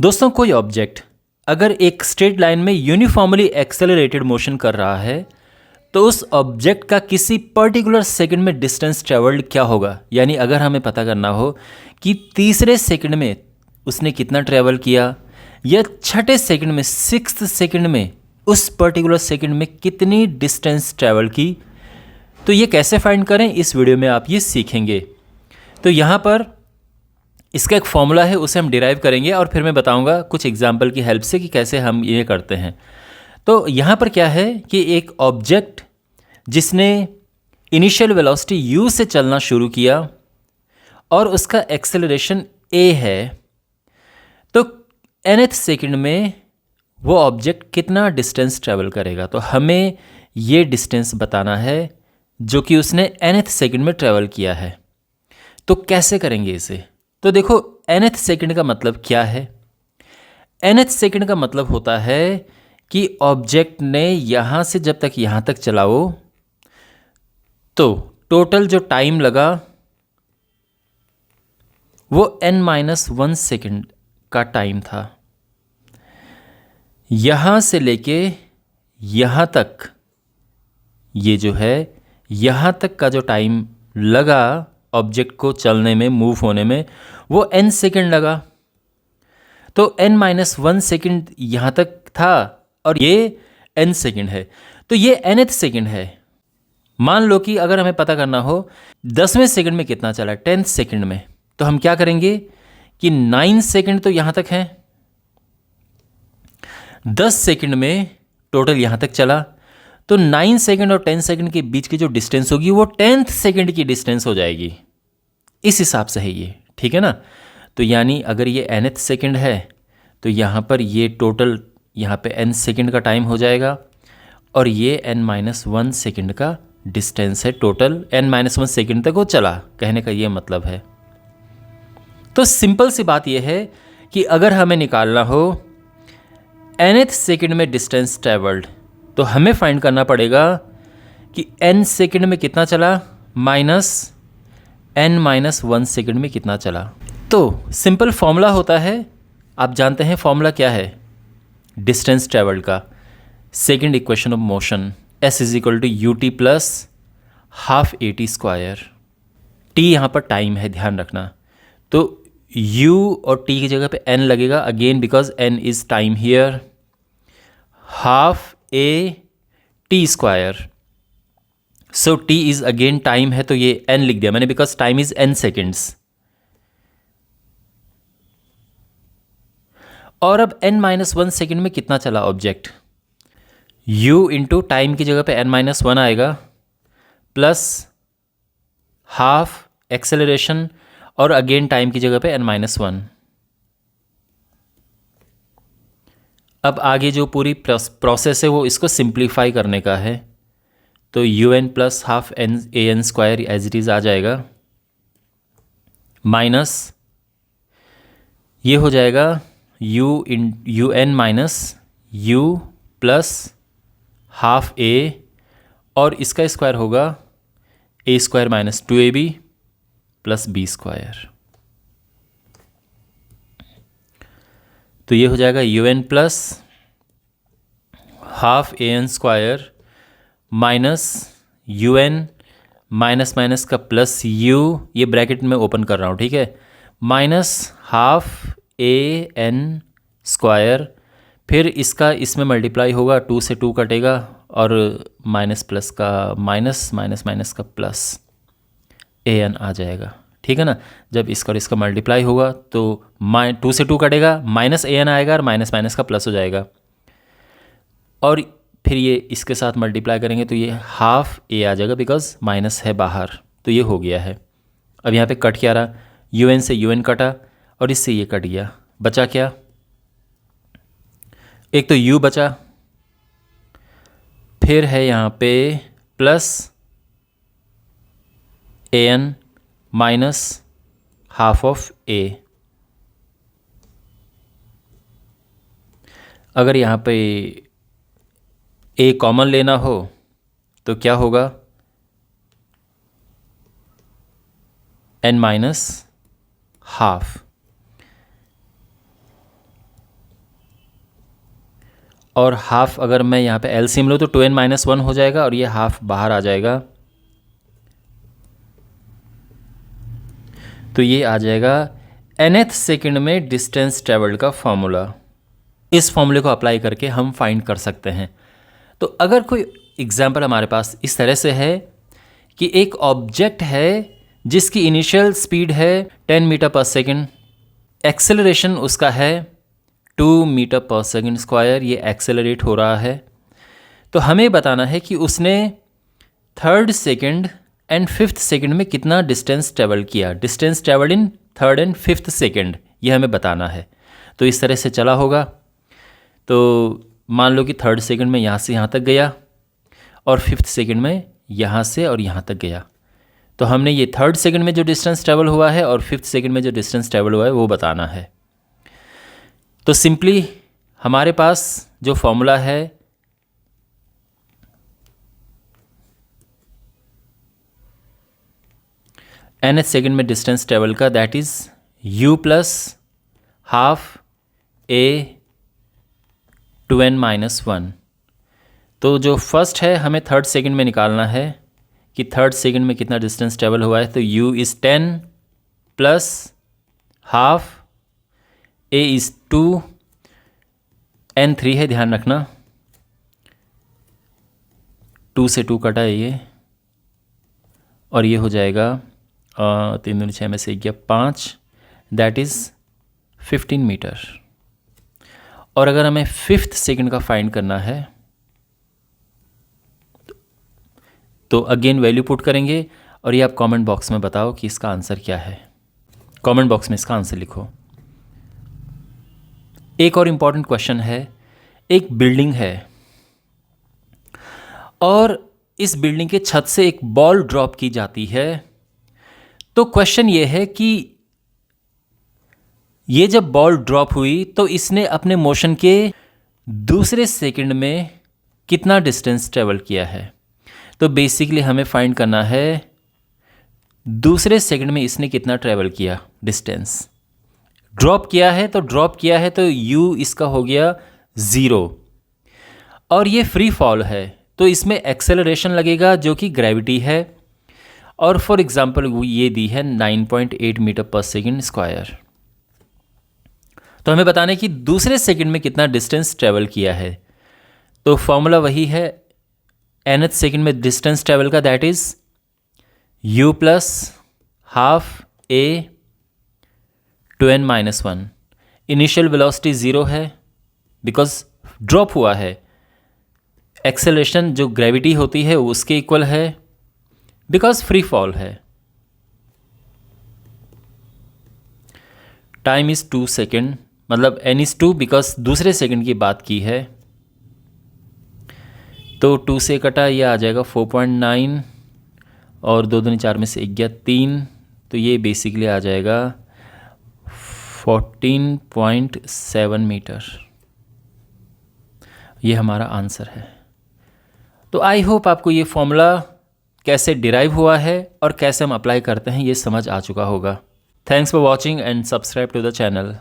दोस्तों, कोई ऑब्जेक्ट अगर एक स्ट्रेट लाइन में यूनिफॉर्मली एक्सेलरेटेड मोशन कर रहा है तो उस ऑब्जेक्ट का किसी पर्टिकुलर सेकंड में डिस्टेंस ट्रेवल्ड क्या होगा। यानी अगर हमें पता करना हो कि तीसरे सेकंड में उसने कितना ट्रेवल किया या छठे सेकंड में, सिक्स्थ सेकंड में उस पर्टिकुलर सेकंड में कितनी डिस्टेंस ट्रेवल की, तो ये कैसे फाइंड करें इस वीडियो में आप ये सीखेंगे। तो यहाँ पर इसका एक फॉर्मूला है, उसे हम डिराइव करेंगे और फिर मैं बताऊंगा कुछ एग्जाम्पल की हेल्प से कि कैसे हम ये करते हैं। तो यहाँ पर क्या है कि एक ऑब्जेक्ट जिसने इनिशियल वेलोसिटी u से चलना शुरू किया और उसका एक्सेलरेशन a है, तो nth सेकंड में वो ऑब्जेक्ट कितना डिस्टेंस ट्रेवल करेगा। तो हमें ये डिस्टेंस बताना है जो कि उसने nth सेकंड में ट्रेवल किया है। तो कैसे करेंगे इसे? तो देखो, nth सेकंड का मतलब क्या है? nth सेकंड का मतलब होता है कि ऑब्जेक्ट ने यहाँ से जब तक यहाँ तक चलाओ तो टोटल जो टाइम लगा वो n-1 सेकंड का टाइम था। यहाँ से लेके यहाँ तक, ये जो है यहाँ तक का जो टाइम लगा ऑब्जेक्ट को चलने में, मूव होने में, वो n सेकंड लगा। तो n-1 सेकंड यहाँ तक था और ये n सेकंड है, तो ये nth सेकंड है। मान लो कि अगर हमें पता करना हो 10वें सेकंड में कितना चला, 10th सेकंड में, तो हम क्या करेंगे कि 9 सेकंड तो यहाँ तक है, 10 सेकंड में टोटल यहाँ तक चला, तो 9 सेकंड और 10 सेकंड के बीच की जो डिस्टेंस होगी वो 10th सेकंड की डिस्टेंस हो जाएगी। इस हिसाब से है ये, ठीक है ना। तो यानी अगर ये nth सेकंड है तो यहाँ पर ये टोटल यहाँ पे n सेकंड का टाइम हो जाएगा और ये n-1 सेकंड का डिस्टेंस है। टोटल n-1 सेकंड तक वो चला, कहने का ये मतलब है। तो सिंपल सी बात ये है कि अगर हमें निकालना हो nth सेकंड में डिस्टेंस ट्रेवल्ड, तो हमें फाइंड करना पड़ेगा कि n सेकंड में कितना चला माइनस n-1 सेकंड में कितना चला। तो सिंपल फॉर्मूला होता है, आप जानते हैं फॉर्मूला क्या है डिस्टेंस ट्रेवल्ड का। Second equation of motion, s is equal to ut plus half at square. t यहाँ पर टाइम है, ध्यान रखना। तो u और t की जगह पे n लगेगा again because n is time here, half a t square. So t is again time है, तो ये n लिख दिया मैंने because time is n seconds. और अब n-1 सेकेंड में कितना चला ऑब्जेक्ट, u इंटू टाइम की जगह पे n-1 आएगा प्लस हाफ एक्सेलरेशन और अगेन टाइम की जगह पे n-1। अब आगे जो पूरी प्रोसेस है वो इसको सिंप्लीफाई करने का है। तो un plus half an square as it is आ जाएगा, माइनस ये हो जाएगा un minus u plus half a और इसका स्क्वायर होगा a square minus 2ab plus b square. तो ये हो जाएगा un plus half an square minus un minus minus का प्लस u, ये ब्रैकेट में ओपन कर रहा हूँ, ठीक है, माइनस हाफ an स्क्वायर, फिर इसका इसमें मल्टीप्लाई होगा, 2 से 2 कटेगा और माइनस प्लस का माइनस, माइनस माइनस का प्लस an आ जाएगा, ठीक है ना। जब इसका और इसका मल्टीप्लाई होगा तो 2 से 2 कटेगा, माइनस an आएगा और माइनस माइनस का प्लस हो जाएगा, और फिर ये इसके साथ मल्टीप्लाई करेंगे तो ये हाफ a आ जाएगा बिकॉज माइनस है बाहर, तो ये हो गया है। अब यहाँ पे कट क्या रहा, un से un कटा और इससे ये कट गया, बचा क्या, एक तो u बचा, फिर है यहाँ पे plus an minus half of a। अगर यहाँ पे a कॉमन लेना हो तो क्या होगा, n माइनस हाफ। और हाफ अगर मैं यहाँ पे एलसीएम लूँ तो 2n-1 हो जाएगा और ये हाफ बाहर आ जाएगा, तो ये आ जाएगा nth सेकंड में डिस्टेंस ट्रेवल्ड का फॉर्मूला। इस फॉर्मूले को अप्लाई करके हम फाइंड कर सकते हैं। तो अगर कोई एग्जांपल हमारे पास इस तरह से है कि एक ऑब्जेक्ट है जिसकी इनिशियल स्पीड है 10 मीटर पर सेकंड, एक्सेलरेशन उसका है 2 मीटर पर सेकंड स्क्वायर, ये एक्सेलरेट हो रहा है। तो हमें बताना है कि उसने 3rd second and 5th second में कितना डिस्टेंस ट्रेवल किया। Distance travel in 3rd and 5th second, ये हमें बताना है। तो इस तरह से चला होगा। तो मान लो कि 3rd सेकंड में यहाँ से यहाँ तक गया और 5th सेकंड में यहाँ से और यहाँ तक गया। तो हमने ये 3rd सेकंड में जो डिस्टेंस ट्रेवल हुआ है और 5th सेकंड में जो डिस्टेंस ट्रेवल हुआ है वो बताना है। तो सिंपली हमारे पास जो फॉर्मूला है nth सेकंड में डिस्टेंस ट्रेवल का, that is u plus half a 2n-1। तो जो फर्स्ट है हमें 3rd सेकंड में निकालना है कि 3rd सेकंड में कितना डिस्टेंस ट्रेवल हुआ है। तो u is 10 plus half a is 2, n 3 है, ध्यान रखना 2 से 2 कटा है ये, और ये हो जाएगा 3 दूनी 6 में से 1 5, दैट इज़ 15 मीटर। और अगर हमें 5th सेकंड का फाइंड करना है तो अगेन वैल्यू पुट करेंगे और ये आप कमेंट बॉक्स में बताओ कि इसका आंसर क्या है। कमेंट बॉक्स में इसका आंसर लिखो। एक और इम्पॉर्टेंट क्वेश्चन है, एक बिल्डिंग है और इस बिल्डिंग के छत से एक बॉल ड्रॉप की जाती है। तो क्वेश्चन ये है कि ये जब बॉल ड्रॉप हुई तो इसने अपने मोशन के दूसरे सेकंड में कितना डिस्टेंस ट्रेवल किया है। तो बेसिकली हमें फाइंड करना है दूसरे सेकंड में इसने कितना ट्रेवल किया डिस्टेंस। ड्रॉप किया है तो u इसका हो गया 0 और ये फ्री फॉल है तो इसमें एक्सेलरेशन लगेगा जो कि ग्रेविटी है, और फॉर एग्जांपल ये दी है 9.8 मीटर पर सेकंड स्क्वायर। तो हमें बताना है कि दूसरे सेकंड में कितना डिस्टेंस ट्रेवल किया है। तो फॉर्मूला वही है nth सेकंड में डिस्टेंस ट्रेवल का, that is u plus half a 2n-1। Initial velocity 0 है बिकॉज ड्रॉप हुआ है। एक्सेलरेशन जो ग्रेविटी होती है उसके इक्वल है बिकॉज फ्री फॉल है। टाइम इज़ 2 सेकेंड, मतलब n इज़ 2 बिकॉज दूसरे सेकंड की बात की है। तो 2 से कटा ये आ जाएगा 4.9 और 2 दूनी 4 में से 1 गया 3, तो ये बेसिकली आ जाएगा 14.7 मीटर। ये हमारा आंसर है। तो आई होप आपको ये फॉर्मूला कैसे डिराइव हुआ है और कैसे हम अप्लाई करते हैं ये समझ आ चुका होगा। Thanks for watching and subscribe to the channel.